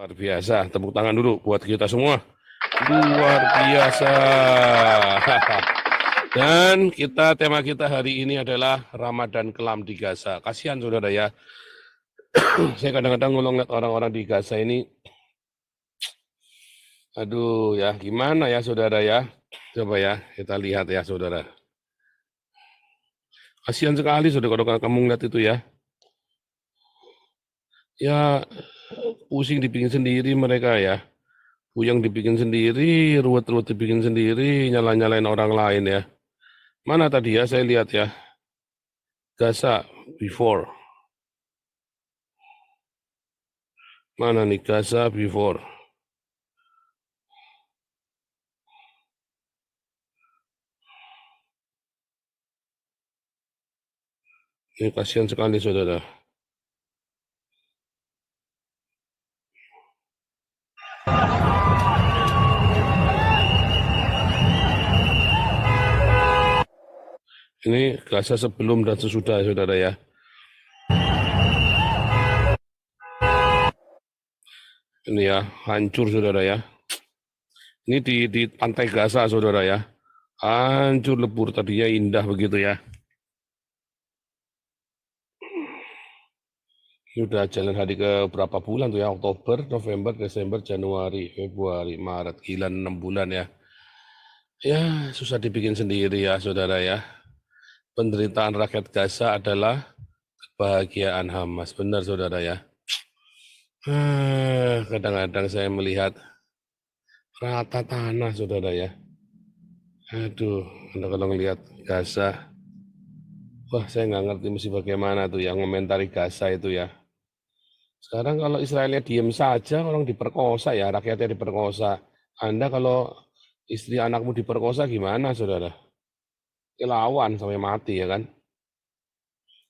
Luar biasa, tepuk tangan dulu buat kita semua. Luar biasa. Dan tema kita hari ini adalah Ramadan kelam di Gaza. Kasihan saudara ya. Saya kadang-kadang ngeliat orang-orang di Gaza ini, aduh ya gimana ya saudara ya. Coba ya kita lihat ya saudara. Kasihan sekali saudara kalau kamu ngeliat itu ya. Ya pusing dibikin sendiri mereka ya. Puyeng dibikin sendiri, ruwet-ruwet dibikin sendiri, nyala-nyalain orang lain ya. Mana tadi ya, saya lihat ya. Gaza before. Mana nih Gaza before. Ini kasihan sekali saudara. Ini Gaza sebelum dan sesudah saudara ya. Ini ya, hancur saudara ya. Ini di pantai Gaza saudara ya. Hancur lebur, tadinya indah begitu ya. Ini udah jalan hari ke berapa bulan tuh ya, Oktober, November, Desember, Januari, Februari, Maret, gila 6 bulan ya. Ya, susah dibikin sendiri ya saudara ya. Penderitaan rakyat Gaza adalah kebahagiaan Hamas. Benar saudara ya. Kadang-kadang saya melihat rata tanah saudara ya. Aduh, kalau ngelihat Gaza, wah saya nggak ngerti mesti bagaimana tuh yang komentari Gaza itu ya. Sekarang kalau Israelnya diem saja, orang diperkosa ya, rakyatnya diperkosa. Anda kalau istri anakmu diperkosa gimana saudara? Lawan sampai mati ya kan?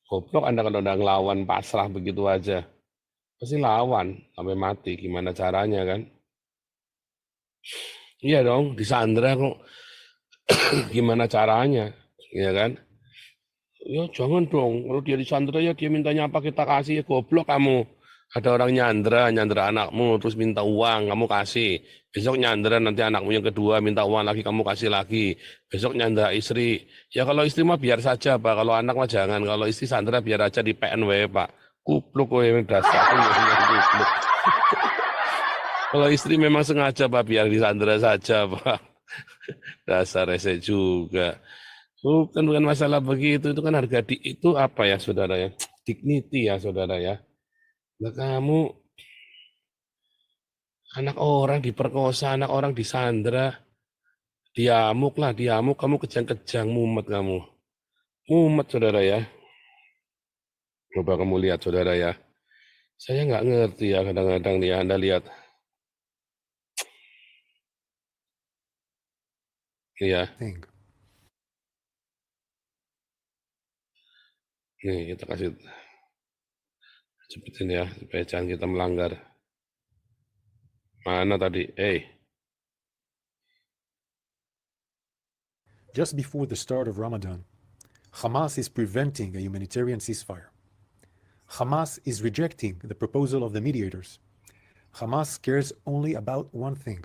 Goblok Anda kalau udah ngelawan pasrah begitu aja. Pasti lawan sampai mati, gimana caranya kan? Iya dong, disandra kok. Gimana caranya, ya kan? Ya jangan dong, kalau dia disandra ya dia mintanya apa kita kasih, ya goblok kamu. Ada orang nyandra anakmu, terus minta uang, kamu kasih. Besok nyandra nanti anakmu yang kedua minta uang lagi, kamu kasih lagi. Besok nyandra istri. Ya kalau istri mah biar saja Pak, kalau anak mah jangan. Kalau istri sandra biar aja di PNW Pak. Kupluk kowe dasar. Kupluk. Kalau istri memang sengaja Pak, biar disandra saja Pak. Dasar rese juga. Bukan masalah begitu, itu kan harga itu apa ya saudara ya? Dignity ya saudara ya. Nah kamu anak orang diperkosa, anak orang disandra, diamuk, kamu kejang-kejang, mumet kamu. Mumet saudara ya. Coba kamu lihat saudara ya. Saya nggak ngerti ya kadang-kadang nih ya, Anda lihat. Iya. Nih kita kasih cepetin ya, supaya jangan kita melanggar. Mana tadi? Just before the start of Ramadan, Hamas is preventing a humanitarian ceasefire. Hamas is rejecting the proposal of the mediators. Hamas cares only about one thing: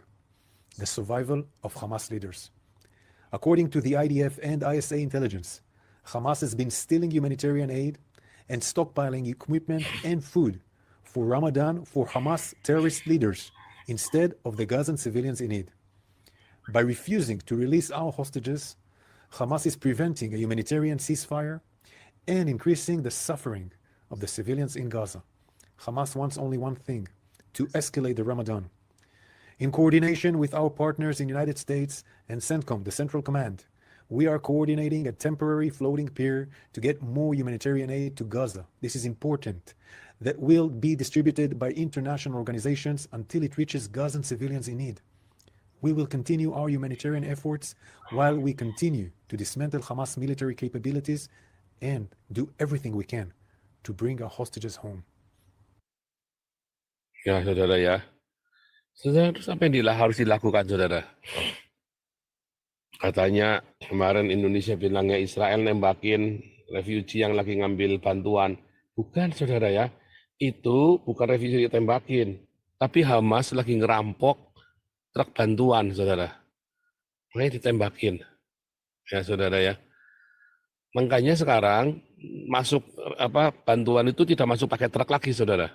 the survival of Hamas leaders. According to the IDF and ISA intelligence, Hamas has been stealing humanitarian aid and stockpiling equipment and food for Ramadan for Hamas terrorist leaders instead of the Gazan civilians in need. By refusing to release our hostages, Hamas is preventing a humanitarian ceasefire and increasing the suffering of the civilians in Gaza. Hamas wants only one thing: to escalate the Ramadan. In coordination with our partners in the United States and CENTCOM, the Central Command, we are coordinating a temporary floating pier to get more humanitarian aid to Gaza. This is important. That will be distributed by international organizations until it reaches Gazan civilians in need. We will continue our humanitarian efforts while we continue to dismantle Hamas military capabilities and do everything we can to bring our hostages home. Ya saudara ya. Saudara, terus apa yang harus dilakukan saudara? Katanya kemarin Indonesia bilangnya Israel nembakin refugee yang lagi ngambil bantuan. Bukan saudara ya, itu bukan refugee ditembakin. Tapi Hamas lagi ngerampok truk bantuan, saudara. Makanya ditembakin. Ya, saudara ya. Makanya sekarang masuk bantuan itu tidak masuk pakai truk lagi, saudara.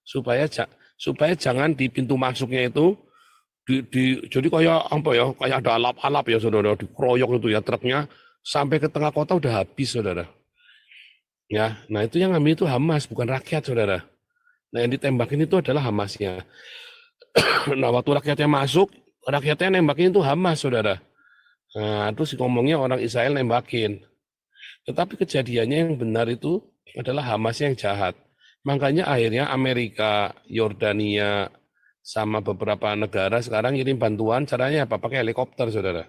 Supaya jangan di pintu masuknya itu jadi kayak ada alap-alap ya, saudara, dikeroyok itu ya truknya sampai ke tengah kota udah habis, saudara. Ya, nah itu yang ngambil itu Hamas, bukan rakyat, saudara. Nah yang ditembakin itu adalah Hamasnya. Nah waktu rakyatnya masuk, rakyatnya nembakin itu Hamas, saudara. Nah terus ngomongnya orang Israel nembakin. Tetapi kejadiannya yang benar itu adalah Hamas yang jahat. Makanya akhirnya Amerika, Yordania, sama beberapa negara sekarang ngirim bantuan, caranya apa? Pakai helikopter, saudara.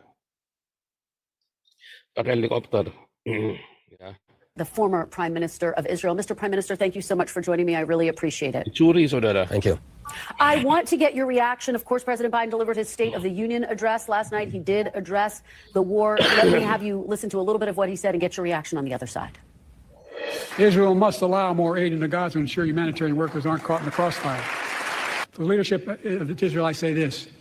Pakai helikopter. Ya. The former Prime Minister of Israel. Mr. Prime Minister, thank you so much for joining me. I really appreciate it. Dicuri, saudara. Thank you. I want to get your reaction. Of course, President Biden delivered his State of the Union address last night. He did address the war. Let me have you listen to a little bit of what he said and get your reaction on the other side. Israel must allow more aid into Gaza to ensure humanitarian workers aren't caught in the crossfire. For the leadership of Israel, I say this.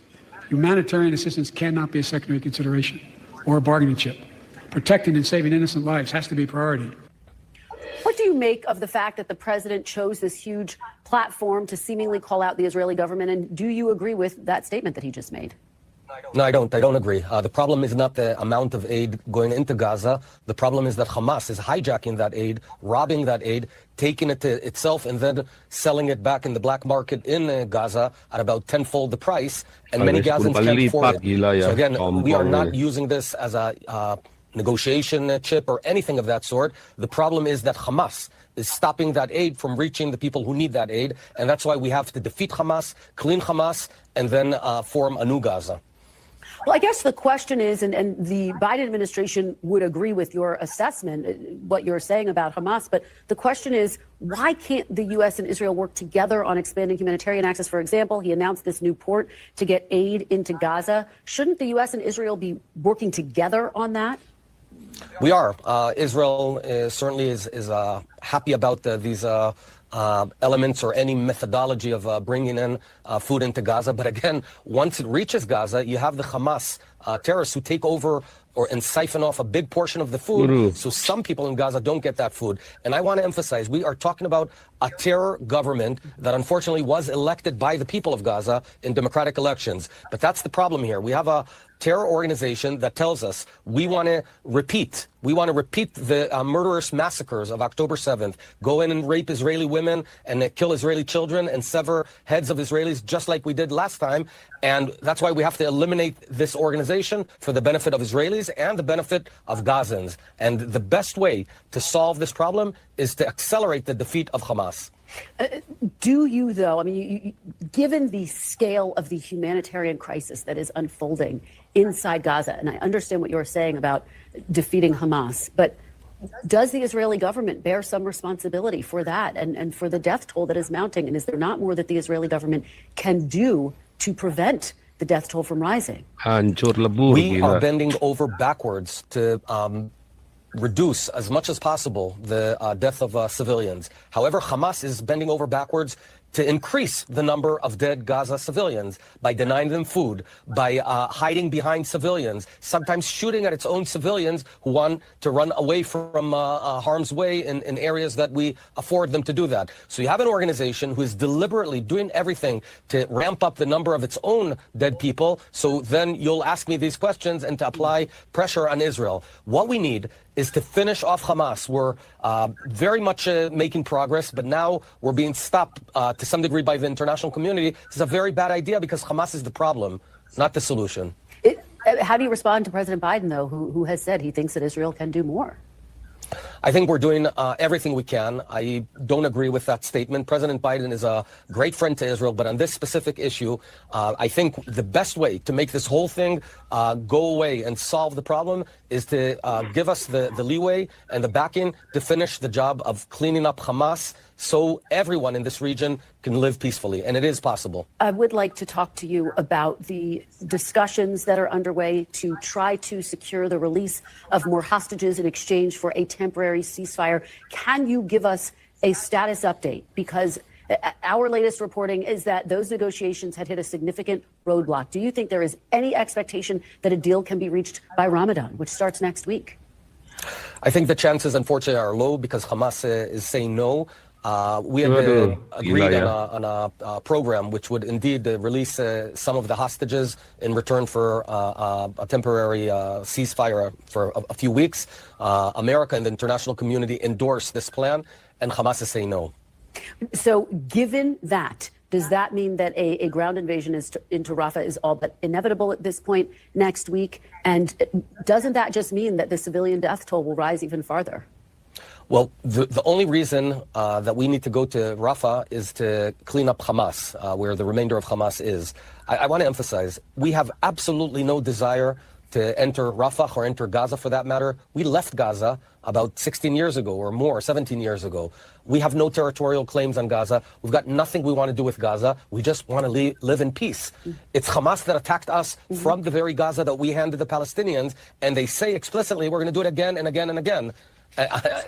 Humanitarian assistance cannot be a secondary consideration or a bargaining chip. Protecting and saving innocent lives has to be a priority. What do you make of the fact that the president chose this huge platform to seemingly call out the Israeli government? And do you agree with that statement that he just made? No, I don't. I don't agree. The problem is not the amount of aid going into Gaza. The problem is that Hamas is hijacking that aid, robbing that aid, taking it to itself, and then selling it back in the black market in Gaza at about tenfold the price. And many Gazans can't afford it. So again, we are not using this as a negotiation chip or anything of that sort. The problem is that Hamas is stopping that aid from reaching the people who need that aid. And that's why we have to defeat Hamas, clean Hamas, and then form a new Gaza. Well, I guess the question is, and the Biden administration would agree with your assessment, what you're saying about Hamas, but the question is, why can't the U.S. and Israel work together on expanding humanitarian access? For example, he announced this new port to get aid into Gaza. Shouldn't the U.S. and Israel be working together on that? We are. Israel certainly is happy about these elements or any methodology of bringing in food into Gaza. But again, once it reaches Gaza, you have the Hamas terrorists who take over and siphon off a big portion of the food. So some people in Gaza don't get that food. And I want to emphasize, we are talking about a terror government that unfortunately was elected by the people of Gaza in democratic elections. But that's the problem here. We have a terror organization that tells us we want to repeat the murderous massacres of October 7th, go in and rape Israeli women and kill Israeli children and sever heads of Israelis just like we did last time. And that's why we have to eliminate this organization for the benefit of Israelis and the benefit of Gazans. And the best way to solve this problem is to accelerate the defeat of Hamas. Do you, though, I mean, given the scale of the humanitarian crisis that is unfolding inside Gaza, and I understand what you're saying about defeating Hamas, but does the Israeli government bear some responsibility for that and for the death toll that is mounting? And is there not more that the Israeli government can do to prevent the death toll from rising? We are bending over backwards to reduce as much as possible the death of civilians. However, Hamas is bending over backwards to increase the number of dead Gaza civilians by denying them food, by hiding behind civilians, sometimes shooting at its own civilians who want to run away from harm's way in areas that we afford them to do that. So you have an organization who is deliberately doing everything to ramp up the number of its own dead people. So then you'll ask me these questions and to apply pressure on Israel. What we need is to finish off Hamas. We're very much making progress, but now we're being stopped to some degree by the international community. This is a very bad idea because Hamas is the problem, not the solution. How do you respond to President Biden, though, who has said he thinks that Israel can do more? I think we're doing everything we can. I don't agree with that statement. President Biden is a great friend to Israel, but on this specific issue, I think the best way to make this whole thing go away and solve the problem is to give us the leeway and the backing to finish the job of cleaning up Hamas so everyone in this region can live peacefully, and it is possible. I would like to talk to you about the discussions that are underway to try to secure the release of more hostages in exchange for a temporary ceasefire. Can you give us a status update? Because Our latest reporting is that those negotiations had hit a significant roadblock. Do you think there is any expectation that a deal can be reached by Ramadan, which starts next week? I think the chances, unfortunately, are low because Hamas is saying no. We had agreed on a program which would indeed release some of the hostages in return for a temporary ceasefire for a few weeks. America and the international community endorsed this plan, and Hamas is saying no. So given that, does that mean that a ground invasion into Rafah is all but inevitable at this point next week? And doesn't that just mean that the civilian death toll will rise even farther? Well, the only reason that we need to go to Rafah is to clean up Hamas, where the remainder of Hamas is. I want to emphasize, we have absolutely no desire to enter Rafah or enter Gaza for that matter. We left Gaza about 16 years ago or more, 17 years ago. We have no territorial claims on Gaza. We've got nothing we want to do with Gaza. We just want to live in peace. It's Hamas that attacked us from the very Gaza that we handed the Palestinians, and they say explicitly we're going to do it again and again and again.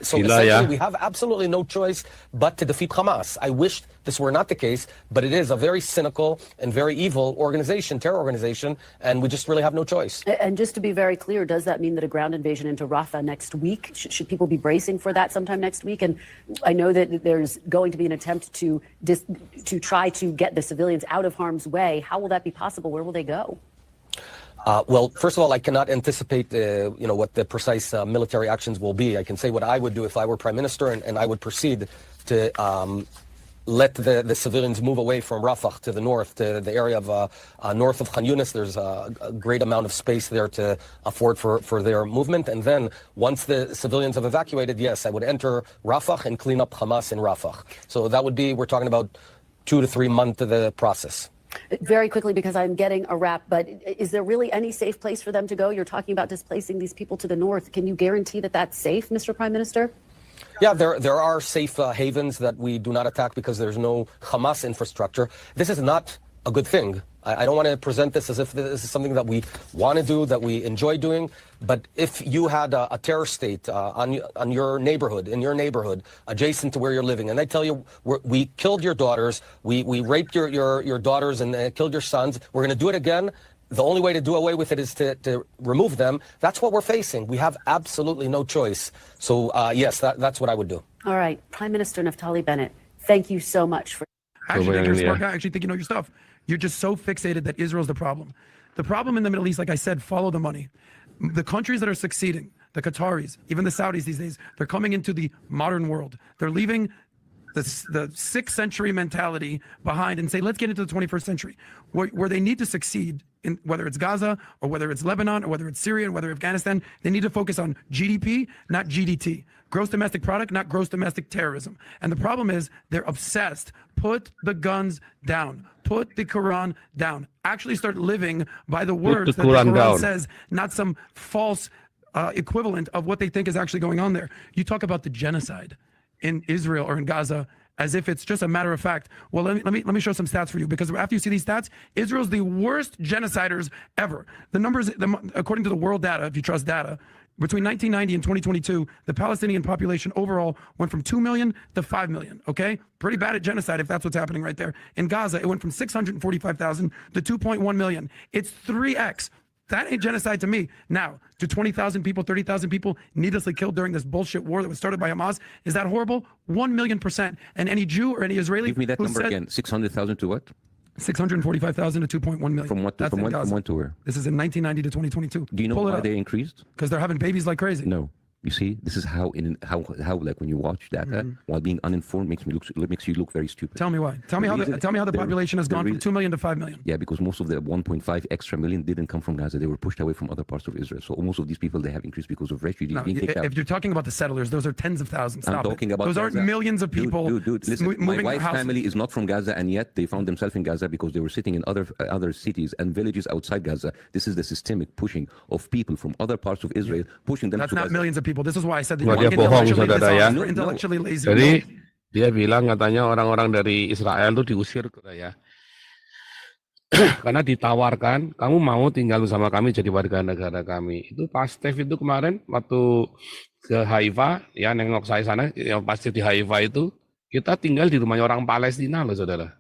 So essentially, we have absolutely no choice but to defeat Hamas. I wish this were not the case, but it is a very cynical and very evil organization, terror organization, and we just really have no choice. And just to be very clear, does that mean that a ground invasion into Rafah next week? Should people be bracing for that sometime next week? And I know that there's going to be an attempt to try to get the civilians out of harm's way. How will that be possible? Where will they go? Well, first of all, I cannot anticipate, what the precise military actions will be. I can say what I would do if I were prime minister, and I would proceed to let the civilians move away from Rafah to the north, to the area of north of Khan Yunis. There's a great amount of space there to afford for their movement. And then once the civilians have evacuated, yes, I would enter Rafah and clean up Hamas in Rafah. So that would be, we're talking about 2 to 3 months of the process. Very quickly, because I'm getting a wrap, but is there really any safe place for them to go? You're talking about displacing these people to the north. Can you guarantee that that's safe, Mr. Prime Minister? Yeah, there are safe havens that we do not attack because there's no Hamas infrastructure. This is not a good thing. I don't want to present this as if this is something that we want to do, that we enjoy doing. But if you had a terror state on your neighborhood, in your neighborhood, adjacent to where you're living, and they tell you, we killed your daughters, we raped your daughters and killed your sons, we're going to do it again. The only way to do away with it is to remove them. That's what we're facing. We have absolutely no choice. So, yes, that's what I would do. All right. Prime Minister Naftali Bennett, thank you so much for... Actually, you're a smart guy. I actually think you know your stuff. You're just so fixated that Israel's the problem. The problem in the Middle East, like I said, follow the money. The countries that are succeeding, the Qataris, even the Saudis these days, they're coming into the modern world. They're leaving the 6th century mentality behind and say, let's get into the 21st century. Where they need to succeed, in whether it's Gaza or whether it's Lebanon or whether it's Syria or whether Afghanistan, they need to focus on GDP, not GDT. Gross domestic product, not gross domestic terrorism. And the problem is they're obsessed. Put the guns down. Put the Quran down. Actually start living by the words that the Quran says, not some false equivalent of what they think is actually going on there. You talk about the genocide in Israel or in Gaza as if it's just a matter of fact. Well, let me show some stats for you, because after you see these stats, Israel's the worst genociders ever. The numbers, according to the world data, if you trust data, between 1990 and 2022, the Palestinian population overall went from 2 million to 5 million, okay? Pretty bad at genocide if that's what's happening right there. In Gaza, it went from 645,000 to 2.1 million. It's 3x. That ain't genocide to me. Now, do 20,000 people, 30,000 people needlessly killed during this bullshit war that was started by Hamas? Is that horrible? 1,000,000%. And any Jew or any Israeli... Give me that number again. 600,000 to what? 645,000 to 2.1 million. From what? From when to where? This is in 1990 to 2022. Do you know why they increased? Because they're having babies like crazy. No. You see, this is how like when you watch data while being uninformed makes you look very stupid. Tell me why. Tell me how the population has gone from 2 million to 5 million. Yeah, because most of the 1.5 extra million didn't come from Gaza. They were pushed away from other parts of Israel. So most of these people, they have increased because of refugees being kicked out. If you're talking about the settlers, those are tens of thousands. I'm talking about those Gaza. aren't millions of people. Dude, listen, my wife's family is not from Gaza, and yet they found themselves in Gaza because they were sitting in other cities and villages outside Gaza. This is the systemic pushing of people from other parts of Israel, pushing them to Gaza. That's not millions of people. This is why I said that dia bohong, saudara ya. Intellectually lazy. Jadi dia bilang katanya orang-orang dari Israel tuh diusir, katanya. Karena ditawarkan, kamu mau tinggal bersama kami jadi warga negara kami. Itu Pak Steve itu kemarin waktu ke Haifa, ya nengok saya sana, yang pasti di Haifa itu Kita tinggal di rumahnya orang Palestina loh, saudara.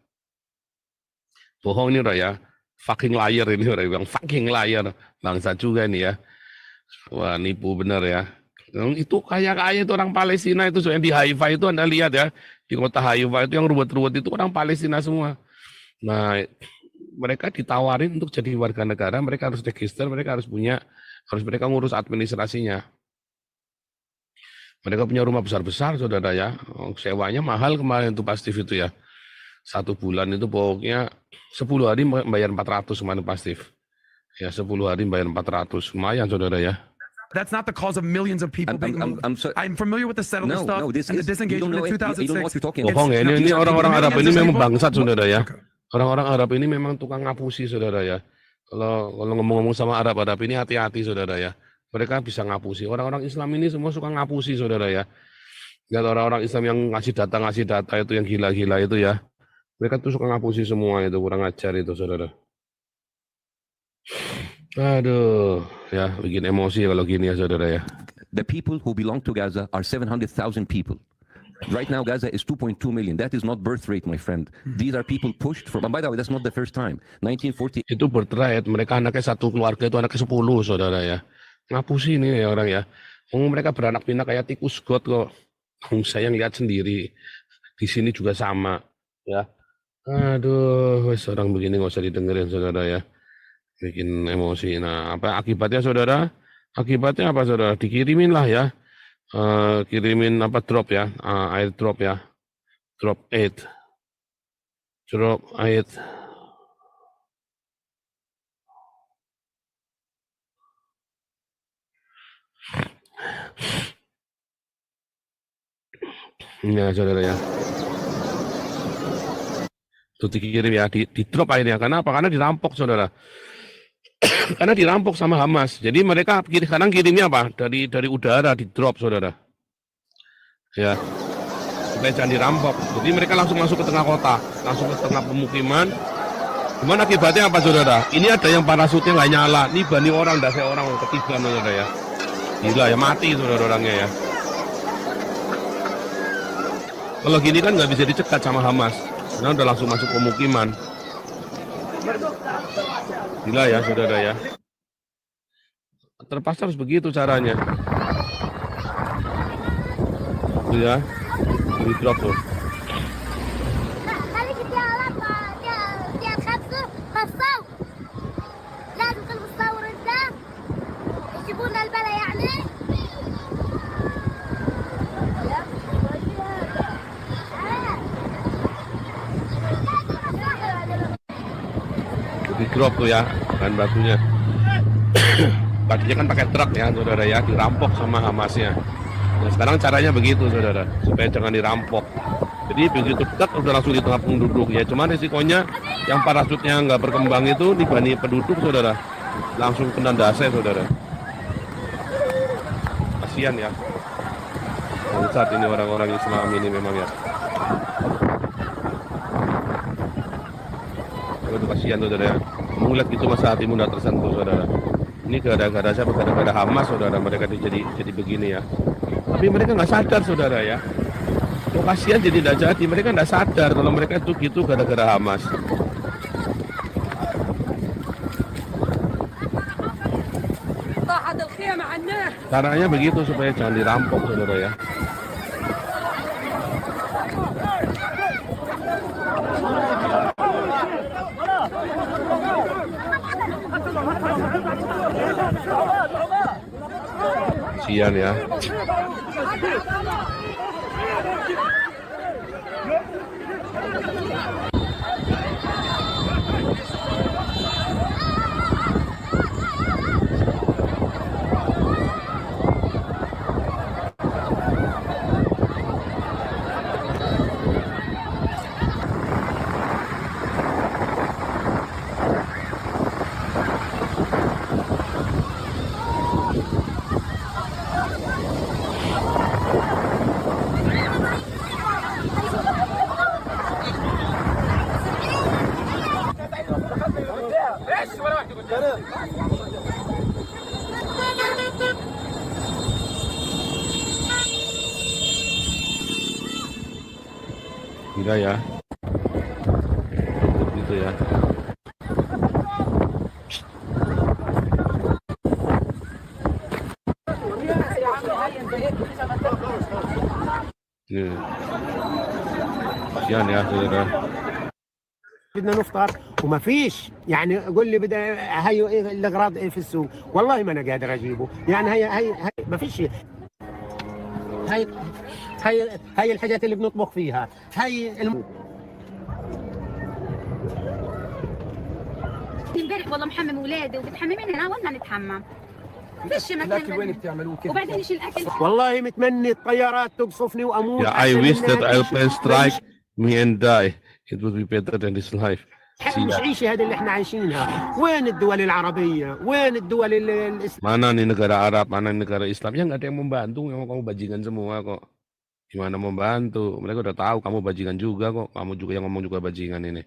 Bohong ini udah ya. Fucking liar ini udah bilang fucking liar. Bangsa juga nih ya. Wah, nipu bener ya. Itu kaya-kaya itu orang Palestina itu. Yang di Haifa itu Anda lihat ya. Di kota Haifa itu yang ruwet-ruwet itu orang Palestina semua. Nah, mereka ditawarin untuk jadi warga negara. Mereka harus register, mereka harus mereka ngurus administrasinya. Mereka punya rumah besar-besar, saudara ya. Sewanya mahal kemarin itu pasti itu ya. 1 bulan itu pokoknya 10 hari bayar 400 kemarin pasif. Ya 10 hari bayar 400. Lumayan, saudara ya. That's not the cause of millions of people being moved. I'm familiar with the settlement stuff and the disengagement in 2006. Bohong ya, ini orang-orang Arab ini memang bangsat, saudara ya. Orang-orang Arab ini memang tukang ngapusi, saudara ya. Kalau ngomong-ngomong sama Arab ini hati-hati, saudara ya. Mereka bisa ngapusi. Orang-orang Islam ini semua suka ngapusi, saudara ya. Lihat orang-orang Islam yang ngasih data itu yang gila-gila itu ya. Mereka tuh suka ngapusi semua itu, kurang ajar itu, saudara. Aduh, ya bikin emosi kalau gini ya, saudara ya. The people who belong to Gaza are 700,000 people. Right now, Gaza is 2.2 million. That is not birth rate, my friend. These are people pushed from, and by the way, that's not the first time. 1940. Itu birth rate, mereka anaknya satu keluarga itu anaknya 10, saudara ya. Ngapusi ini ya orang ya. Mereka beranak pinak kayak tikus got kok. Saya lihat sendiri. Di sini juga sama, ya. Aduh, orang begini nggak usah didengerin, saudara ya. Bikin emosi. Nah, apa akibatnya, saudara? Akibatnya apa, saudara? Dikirimin lah ya. Kirimin apa drop ya, air drop ya, drop 8. Ya, saudara ya. Itu dikirim ya, di drop airnya. Kenapa? Karena dirampok, saudara. Karena dirampok sama Hamas. Jadi mereka sekarang kirimnya apa? Dari udara di drop, saudara. Ya, supaya jangan dirampok. Jadi mereka langsung masuk ke tengah kota, langsung ke tengah pemukiman. Gimana akibatnya apa, saudara? Ini ada yang parasutnya nggak nyala. Ini bani orang, dasar orang ketiga, saudara ya. Gila ya, mati saudara orangnya ya. Kalau gini kan nggak bisa dicegat sama Hamas. Karena udah langsung masuk pemukiman. Gila ya, saudara ya. Terpaksa harus begitu caranya. Itu ya, di drop tuh. Di drop tuh ya, bahan batunya. Tadinya kan pakai truk ya, saudara ya, dirampok sama Hamasnya. Nah, sekarang caranya begitu, saudara, supaya jangan dirampok. Jadi begitu dekat udah langsung di tengah penduduk ya. Cuma risikonya yang parasutnya nggak berkembang itu di bani penduduk, saudara, langsung kena dasar, saudara. Kasihan ya. Bangsat ini orang-orang Islam ini memang ya. Itu kasihan, saudara ya. Kamu lihat gitu masa hatimu udah tersentuh, saudara. Ini gara-gara siapa? Gara-gara Hamas, saudara. Mereka jadi begini ya. Tapi mereka nggak sadar, saudara ya. Oh, kasihan jadi tidak jadi. Mereka nggak sadar kalau mereka itu gitu gara-gara Hamas. Caranya begitu supaya jangan dirampok, saudara ya. Kasihan ya. Gila ya. Gitu ya. Kasihan ya saudara. بدنا نفطر وما فيش يعني قول لي بدي هي ايه الاغراض ايه في السوق والله ما انا قادر اجيبه يعني هي ما فيش هي هي الحاجات اللي بنطبخ فيها امبارح والله محمم ولادي وبتحممين هنا وين ما نتحمم فيش الاكل وين بتعملوه كده؟ وبعدين ايش الاكل والله متمني الطيارات تقصفني واموت. Yeah, I wish that airplane strike me and die. It would be better than this life. مش عيشة هذه اللي احنا عايشينها. وين الدول العربية؟ وين الدول الإسلامية؟ Mana nih negara Arab, mana negara Islam? Ya nggak ada yang membantu, memang kamu bajingan semua kok. Gimana membantu? Mereka udah tahu kamu bajingan juga kok. Kamu juga yang ngomong juga bajingan ini.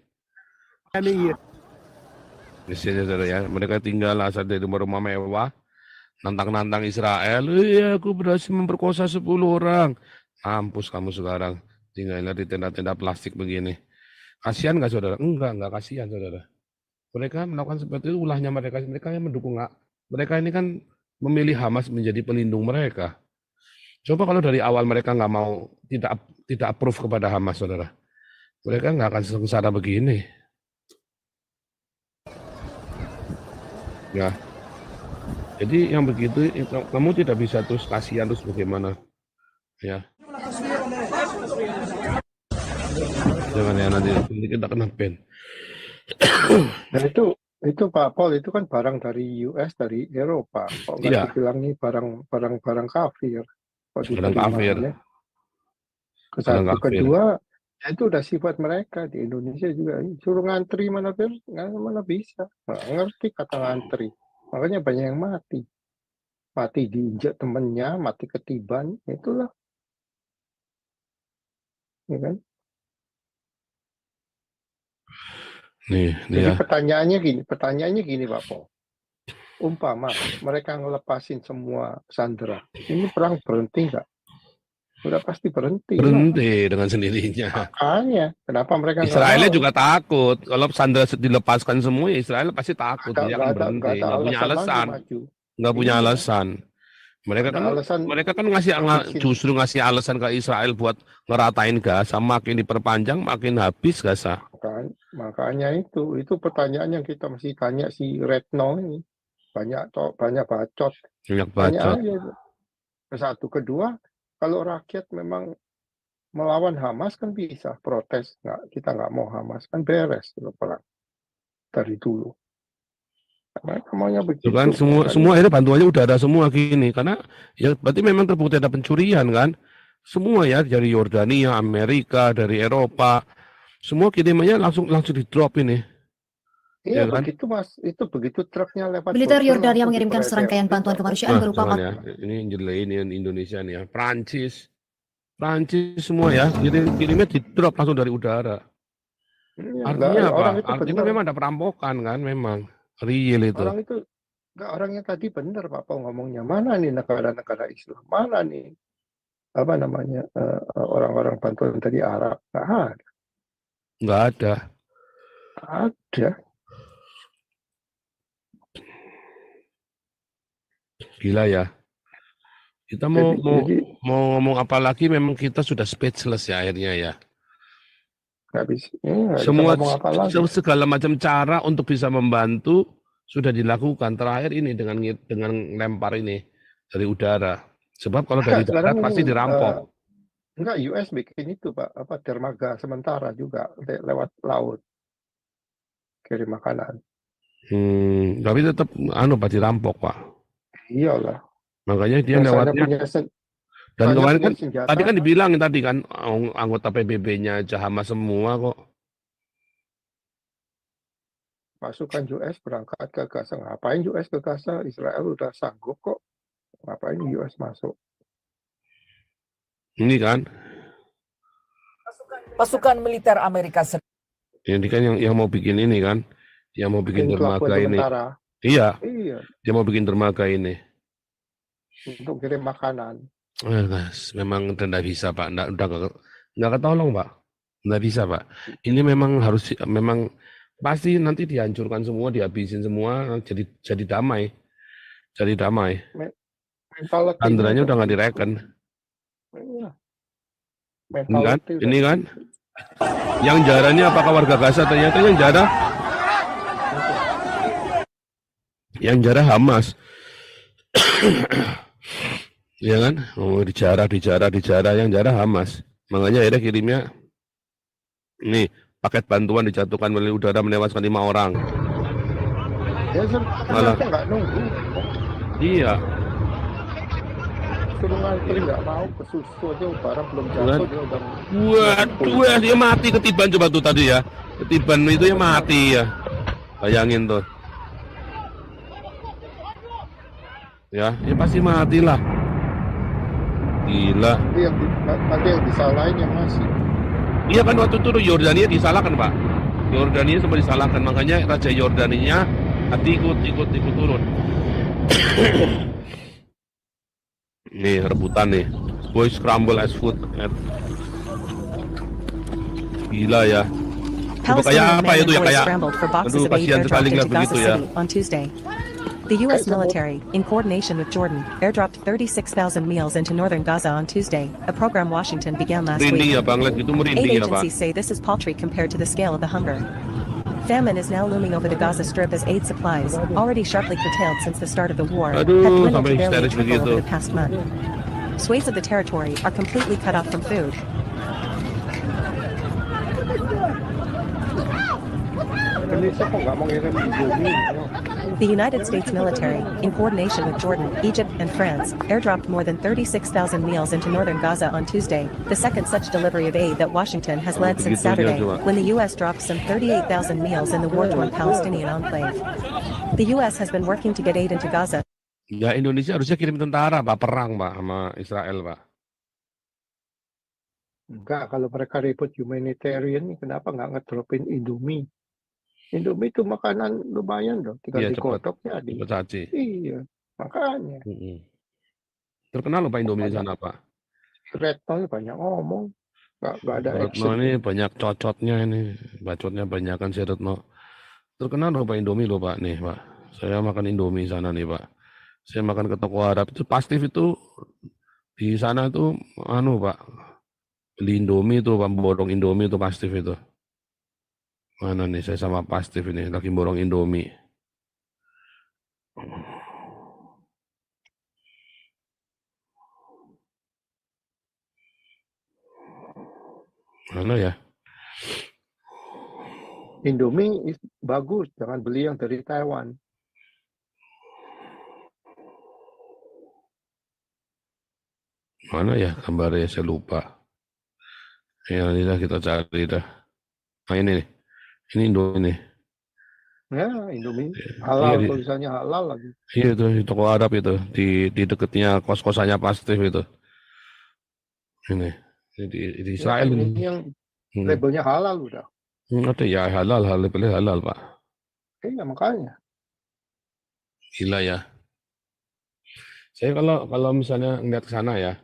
Misalnya saudara ya, mereka tinggal asal dari rumah-rumah mewah, nantang-nantang Israel. Iya, aku berhasil memperkosa 10 orang. Mampus kamu sekarang, tinggalnya di tenda-tenda plastik begini. Kasihan nggak saudara? Enggak kasihan saudara. Mereka melakukan seperti itu, ulahnya mereka yang mendukung nggak. Mereka ini kan memilih Hamas menjadi pelindung mereka. Coba kalau dari awal mereka nggak mau, tidak approve kepada Hamas saudara, mereka nggak akan sengsara begini. Ya, jadi yang begitu kamu tidak bisa terus kasihan terus bagaimana, ya. Jangan ya nanti kita kena ban. Nah itu Pak Paul, itu kan barang dari US, dari Eropa. Kok nggak dibilang ini barang kafir? Barang kafir. Satu, kedua, itu udah sifat mereka di Indonesia juga. Suruh ngantri mana bisa. Nggak ngerti kata ngantri. Makanya banyak yang mati. Mati diinjak temennya, mati ketiban, itulah. Ya kan? Jadi pertanyaannya gini Pak Paul. Umpama mereka ngelepasin semua sandera, ini perang berhenti nggak? Udah pasti berhenti. Berhenti dengan sendirinya. Makanya kenapa mereka Israel juga takut kalau sandera dilepaskan semua, Israel pasti takut dia akan berhenti. Nggak punya alasan. Nggak punya alasan. Mereka kan justru ngasih alasan ke Israel buat ngeratain Gaza, makin diperpanjang makin habis Gaza. Makanya itu pertanyaan yang kita mesti tanya si Retno ini. Banyak bacot. Banyak bacot. Satu, kedua, kalau rakyat memang melawan Hamas kan bisa protes, kita nggak mau Hamas, kan beres perang dari dulu. Mereka maunya begitu. Kan semua ini bantuannya udah ada semua gini, karena ya berarti memang terbukti ada pencurian kan. Semua ya dari Yordania, Amerika, dari Eropa, semua kirimannya langsung di drop ini. Iya, ya kan? Begitu Mas, itu begitu truknya lewat. Militer Yordania mengirimkan serangkaian bantuan kemanusiaan berupa ya, ini jelain Indonesia nih ya, Prancis semua ya, kirimnya di drop langsung dari udara. Artinya apa? Artinya memang ada perampokan kan, memang. Real itu. Orangnya tadi benar Pak Pong ngomongnya. Mana nih negara-negara Islam? Mana nih orang-orang bantuan tadi Arab? Nggak ada. Ada. Gila ya. Kita mau ngomong apa lagi? Memang kita sudah speechless ya akhirnya ya. Semua segala macam cara untuk bisa membantu sudah dilakukan. Terakhir ini dengan lempar ini dari udara. Sebab kalau dari darat pasti dirampok. Enggak, US bikin itu Pak, dermaga sementara juga lewat laut kirim makanan. Tapi tetap Pak dirampok Pak. Iyalah. Makanya dia lewatnya. Dan kemarin kan, tadi kan dibilangin tadi kan, anggota PBB-nya Hamas semua kok. Pasukan US berangkat ke Gaza. Ngapain US ke Gaza? Israel udah sanggup kok. Ngapain US masuk? Ini kan. Pasukan militer Amerika Serikat. Ini kan yang mau bikin ini kan. Yang mau bikin dermaga ini. Iya. Dia mau bikin dermaga ini. Untuk kirim makanan. Memang tidak bisa Pak, udah nggak ketolong Pak, Nggak bisa, Pak. Ini memang pasti nanti dihancurkan semua, dihabisin semua, jadi damai. Jadi damai. Sandranya udah nggak direken. Iya. Ini kan, yang jaranya apakah warga Gaza? Ternyata yang jarah Hamas. Ya kan? Oh, dijarah, yang jarah Hamas. Makanya akhirnya kirimnya nih paket bantuan dijatuhkan melalui udara menewaskan 5 orang. Ya, malah nggak nunggu. Iya. Suruh ngantri nggak mau ke susu aja, barang belum jatuh dia udah. Waduh, dia mati ketiban coba tuh tadi ya. Ketiban itu ya mati ya. Bayangin tuh. Ya pasti matilah. Gila. Nanti yang disalahin yang masih. Iya kan waktu itu Yordania disalahkan, Pak. Yordania sempat disalahkan, makanya Raja Yordania ikut turun. Nih rebutan nih. Boys scramble as food. Gila ya. Itu kayak apa itu ya, kayak. Aduh, kasihan sekali ngeliat begitu ya. The U.S. military, in coordination with Jordan, airdropped 36,000 meals into northern Gaza on Tuesday, a program Washington began last week. Aid agencies say this is paltry compared to the scale of the hunger. Famine is now looming over the Gaza Strip as aid supplies, already sharply curtailed since the start of the war, have dwindled to barely a trickle over the past month. Swathes of the territory are completely cut off from food. The United States military, in coordination with Jordan, Egypt, and France, airdropped more than 36,000 meals into northern Gaza on Tuesday, the second such delivery of aid that Washington has led since Saturday, when the U.S. dropped some 38,000 meals in the war-torn Palestinian enclave. The U.S. has been working to get aid into Gaza. Ya Indonesia harusnya kirim tentara, Pak, perang, Pak, sama Israel, Pak. Enggak, kalau mereka ribut humanitarian, kenapa nggak ngedropin Indomie? Indomie itu makanan lumayan dong, tinggal digodok jadi. Cepet saji. Iya, makanya. Terkenal loh Pak Indomie di sana, Pak. Retno banyak ngomong, nggak ada Retno ini banyak cocotnya ini, bacotnya banyak kan si Retno. Terkenal loh Pak Indomie loh Pak, nih Pak. Saya makan Indomie di sana nih Pak. Saya makan ke toko Arab itu Pastif itu di sana tuh Pak. Beli Indomie tuh, Pak, borong Indomie itu Pastif itu. Mana nih saya sama Pastif ini lagi borong Indomie. Mana ya? Indomie bagus, jangan beli yang dari Taiwan. Mana ya gambarnya, saya lupa. Ya nanti kita cari dah. Nah ini nih. Ini Indomie nih. Ya, Indomie halal, tulisannya halal lagi. Iya itu di toko Arab itu, di dekatnya kos-kosannya Pastif itu. Ini di Israel. Ya, ini yang labelnya halal udah. Ada ya halal, labelnya halal Pak. Iya makanya. Gila ya. Saya kalau misalnya ngeliat ke sana ya,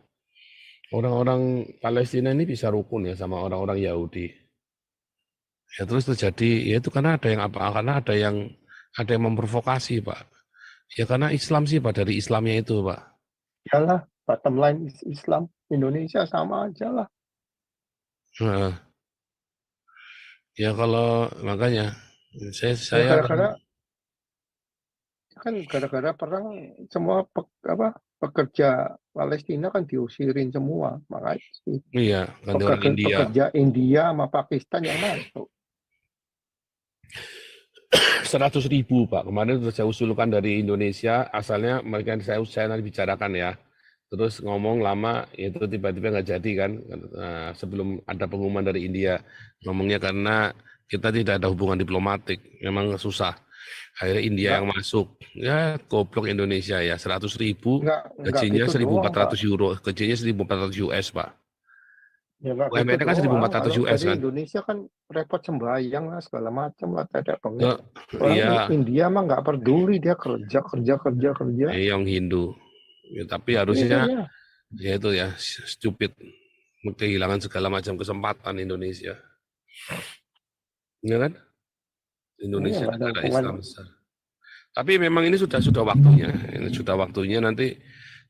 orang-orang Palestina ini bisa rukun ya sama orang-orang Yahudi. Ya terus terjadi, ya itu karena ada yang karena ada yang memprovokasi Pak. Ya karena Islam sih Pak, dari Islamnya itu Pak. Iyalah, bottom line Islam, Indonesia sama aja lah. Nah, ya kalau makanya saya gara-gara perang semua pekerja Palestina kan diusirin semua, makanya sih. Iya, pekerja India sama Pakistan yang masuk. 100.000 Pak, kemarin sudah saya usulkan dari Indonesia, asalnya mereka saya nanti bicarakan ya, terus ngomong lama, itu tiba-tiba nggak jadi kan, sebelum ada pengumuman dari India, ngomongnya karena kita tidak ada hubungan diplomatik, memang susah, akhirnya India yang masuk, ya goblok Indonesia ya, 100.000, gajinya 1.400 euro, gajinya 1.400 US Pak. Ya, UMR kan 1.400 US kan. Indonesia kan repot sembahyang lah segala macam lah, tidak pengen. Iya. India mah nggak peduli, dia kerja. Yang Hindu. Ya, tapi harusnya ya itu ya stupid, kehilangan segala macam kesempatan Indonesia. Ya kan? Indonesia Iya, ada negara hubungan. Islam besar. Tapi memang ini sudah waktunya. Ini sudah waktunya nanti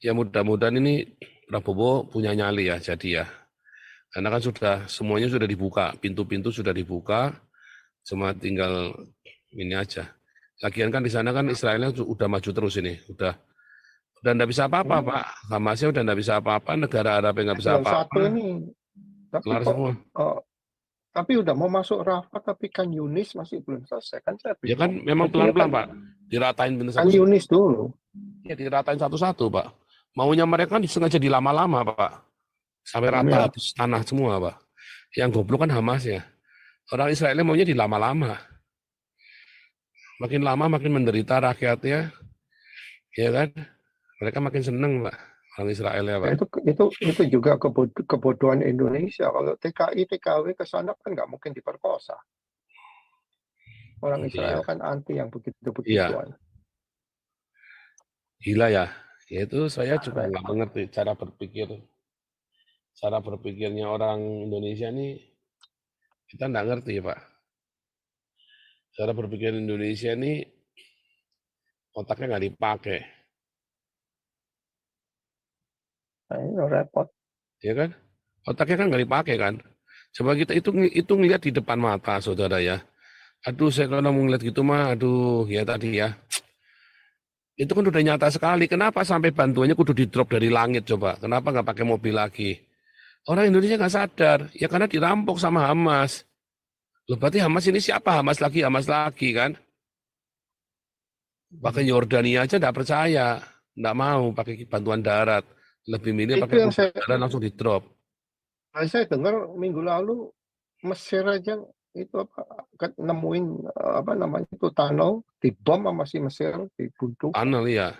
ya mudah-mudahan ini Prabowo punya nyali ya jadi ya. Karena kan semuanya sudah dibuka, pintu-pintu sudah dibuka, cuma tinggal ini aja. Lagian kan di sana kan Israelnya udah maju terus ini, udah nggak bisa apa-apa Pak. Hamasnya udah nggak bisa apa-apa, negara Arab yang nggak bisa apa-apa. Satu ini, tapi Kelar kok, semua. tapi udah mau masuk Rafah, tapi kan Yunis masih belum selesai kan saya Ya kan bingung. memang pelan-pelan Pak, diratain bener Kan Yunis dulu. Ya diratain satu-satu Pak. Maunya mereka kan sengaja dilama-lama Pak. Sampai rata habis tanah semua Pak. Yang goblok kan Hamas ya. Orang Israel maunya dilama-lama. Makin lama makin menderita rakyatnya. Ya kan? Mereka makin seneng Pak. Orang Israel ya Pak. Itu juga kebodohan Indonesia. Kalau TKI, TKW ke sana kan nggak mungkin diperkosa. Orang Israel kan anti yang begitu-begituan. Gila ya. Itu saya juga nggak mengerti cara berpikirnya orang Indonesia nih, kita nggak ngerti Pak. Cara berpikir Indonesia nih, otaknya nggak dipakai. Nah, ini repot. Ya kan? Otaknya kan nggak dipakai kan. Coba kita itu ngelihat di depan mata saudara ya. Aduh saya kalau mau ngeliat gitu mah, aduh ya tadi ya. Itu kan udah nyata sekali. Kenapa sampai bantuannya kudu di-drop dari langit coba? Kenapa nggak pakai mobil lagi? Orang Indonesia nggak sadar. Ya karena dirampok sama Hamas. Loh berarti Hamas ini siapa? Hamas lagi kan? Bahkan Yordania aja nggak percaya. Nggak mau pakai bantuan darat. Lebih milih pakai bantuan darat langsung di-drop. Saya dengar minggu lalu Mesir aja itu nemuin apa namanya itu tunnel dibom sama si Mesir dibuntuk. Tunnel ya.